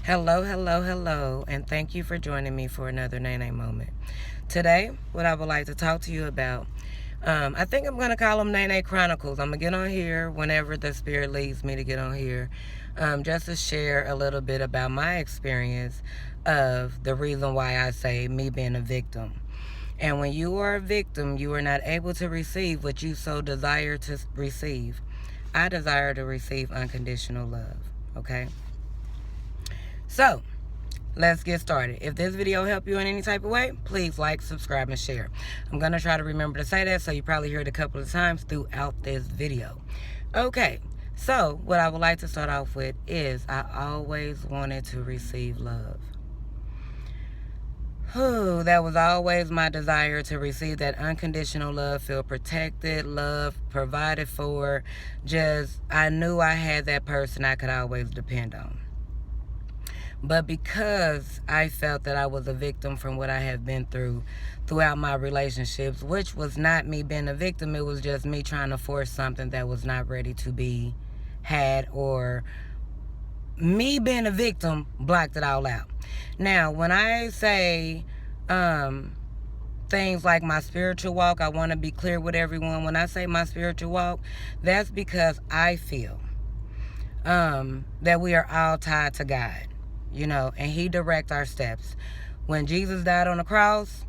Hello, hello, hello, and thank you for joining me for another Nene moment. Today, what I would like to talk to you about, I think I'm going to call them Nene Chronicles. I'm going to get on here whenever the Spirit leads me to get on here, just to share a little bit about my experience of the reason why I say me being a victim. And when you are a victim, you are not able to receive what you so desire to receive. I desire to receive unconditional love, okay? So, let's get started. If this video helped you in any type of way, please like, subscribe, and share. I'm going to try to remember to say that, so you probably heard it a couple of times throughout this video. Okay, so what I would like to start off with is I always wanted to receive love. That was always my desire, to receive that unconditional love, feel protected, loved, provided for. Just, I knew I had that person I could always depend on. But because I felt that I was a victim from what I have been through throughout my relationships, which was not me being a victim, it was just me trying to force something that was not ready to be had, or me being a victim blocked it all out. Now, when I say things like my spiritual walk, I want to be clear with everyone. When I say my spiritual walk, that's because I feel that we are all tied to God. And he directs our steps. When Jesus died on the cross,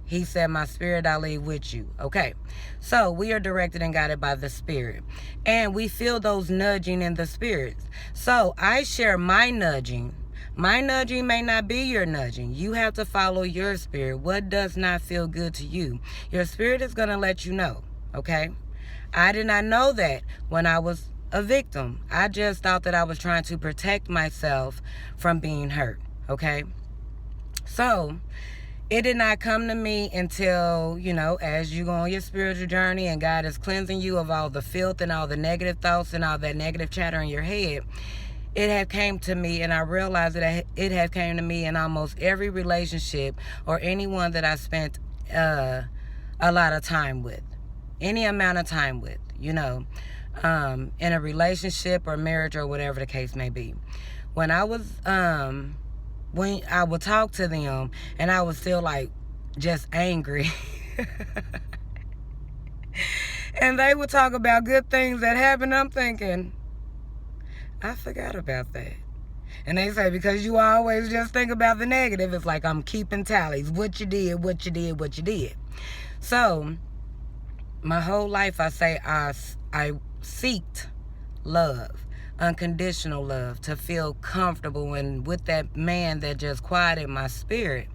he said, my spirit I leave with you. Okay, so we are directed and guided by the Spirit, and we feel those nudging in the spirits. So I share my nudging. My nudging may not be your nudging. You have to follow your spirit. What does not feel good to you, your spirit is going to let you know. Okay, I did not know that when I was a victim. I just thought that I was trying to protect myself from being hurt. Okay, so it did not come to me until, as you go on your spiritual journey and God is cleansing you of all the filth and all the negative thoughts and all that negative chatter in your head, it had came to me, and I realized that it had came to me in almost every relationship or anyone that I spent a lot of time with, any amount of time with, in a relationship or marriage or whatever the case may be. When I was, when I would talk to them and I was still like just angry and they would talk about good things that happened, I'm thinking, I forgot about that. And they say, because you always just think about the negative, it's like I'm keeping tallies. What you did, what you did, what you did. So my whole life I say I seeked love, unconditional love, to feel comfortable and with that man that just quieted my spirit.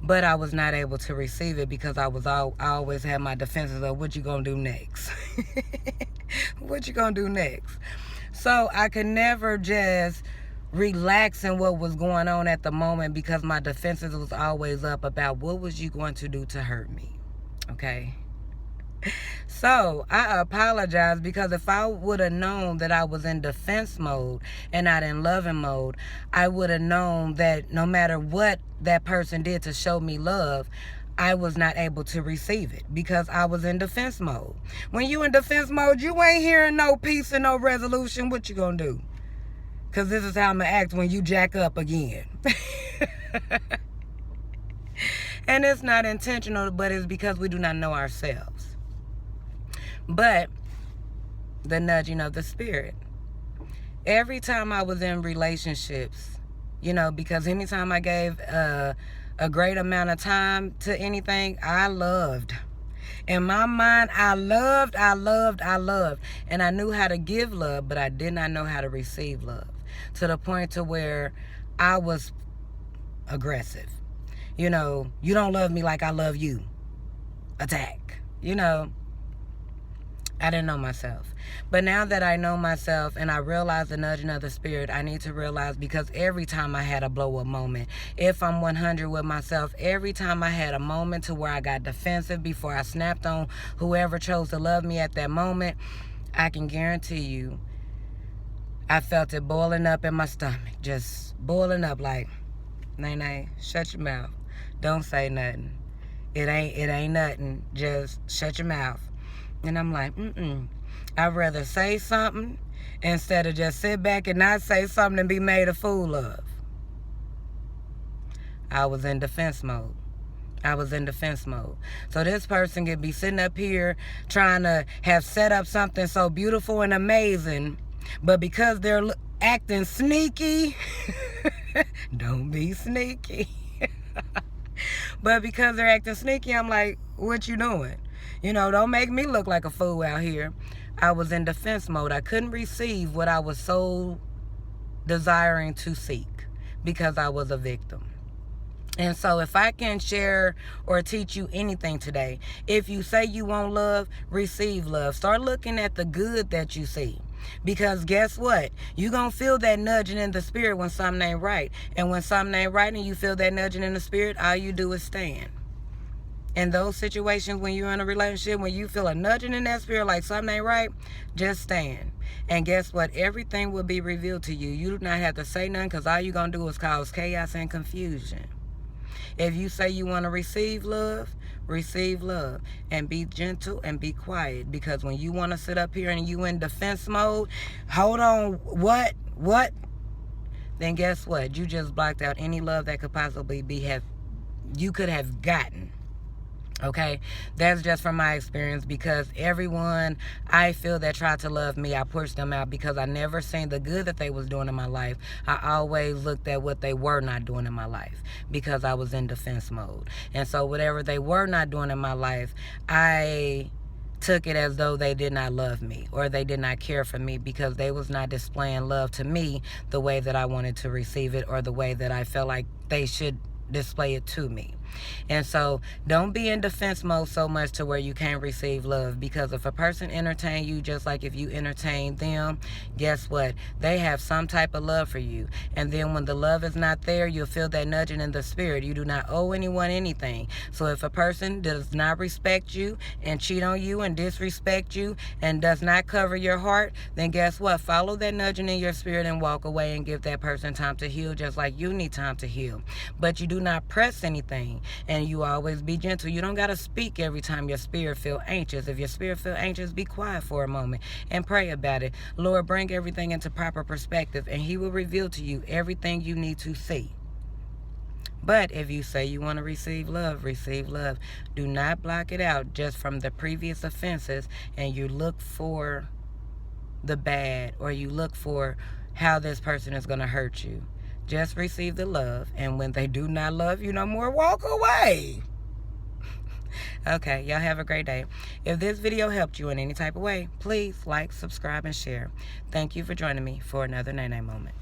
But I was not able to receive it because I always had my defenses of what you gonna do next. What you gonna do next? So I could never just relax in what was going on at the moment, because my defenses was always up about what was you going to do to hurt me. Okay, so I apologize, because if I would have known that I was in defense mode and not in loving mode, I would have known that no matter what that person did to show me love, I was not able to receive it because I was in defense mode. When you in defense mode, you ain't hearing no peace and no resolution. What you gonna do? Because this is how I'm gonna act when you jack up again. And it's not intentional, but it's because we do not know ourselves. But the nudging of the spirit. Every time I was in relationships, because anytime I gave a great amount of time to anything, I loved. In my mind, I loved. And I knew how to give love, but I did not know how to receive love. To the point to where I was aggressive. You don't love me like I love you. Attack. I didn't know myself. But now that I know myself and I realize the nudging of the spirit, I need to realize, because every time I had a blow up moment, if I'm 100 with myself, every time I had a moment to where I got defensive before I snapped on whoever chose to love me at that moment, I can guarantee you, I felt it boiling up in my stomach, just boiling up like, Nene, shut your mouth. Don't say nothing. It ain't nothing. Just shut your mouth. And I'm like, I'd rather say something instead of just sit back and not say something and be made a fool of. I was in defense mode. I was in defense mode. So this person could be sitting up here trying to have set up something so beautiful and amazing, but because they're acting sneaky, don't be sneaky. But because they're acting sneaky, I'm like, what you doing? You know, don't make me look like a fool out here. I was in defense mode. I couldn't receive what I was so desiring to seek because I was a victim. And so if I can share or teach you anything today, if you say you want love, receive love. Start looking at the good that you see. Because guess what? You're going to feel that nudging in the spirit when something ain't right. And when something ain't right and you feel that nudging in the spirit, all you do is stand. In those situations when you're in a relationship, when you feel a nudging in that spirit like something ain't right, just stand. And guess what? Everything will be revealed to you. You do not have to say nothing because all you're going to do is cause chaos and confusion. If you say you want to receive love and be gentle and be quiet, because when you want to sit up here and you in defense mode, hold on, what? Then guess what? You just blocked out any love that could possibly you could have gotten. Okay, that's just from my experience, because everyone I feel that tried to love me, I pushed them out because I never seen the good that they was doing in my life. I always looked at what they were not doing in my life because I was in defense mode. And so whatever they were not doing in my life, I took it as though they did not love me or they did not care for me because they was not displaying love to me the way that I wanted to receive it or the way that I felt like they should display it to me. And so don't be in defense mode so much to where you can't receive love, because if a person entertain you just like if you entertain them, guess what? They have some type of love for you. And then when the love is not there, you'll feel that nudging in the spirit. You do not owe anyone anything. So if a person does not respect you and cheat on you and disrespect you and does not cover your heart, then guess what? Follow that nudging in your spirit and walk away and give that person time to heal just like you need time to heal. But you do not press anything. And you always be gentle. You don't got to speak every time your spirit feel anxious. If your spirit feel anxious, be quiet for a moment and pray about it. Lord, bring everything into proper perspective, and he will reveal to you everything you need to see. But if you say you want to receive love, receive love. Do not block it out just from the previous offenses and you look for the bad or you look for how this person is going to hurt you. Just receive the love, and when they do not love you no more, walk away. Okay, y'all have a great day. If this video helped you in any type of way, please like, subscribe, and share. Thank you for joining me for another Nene Moment.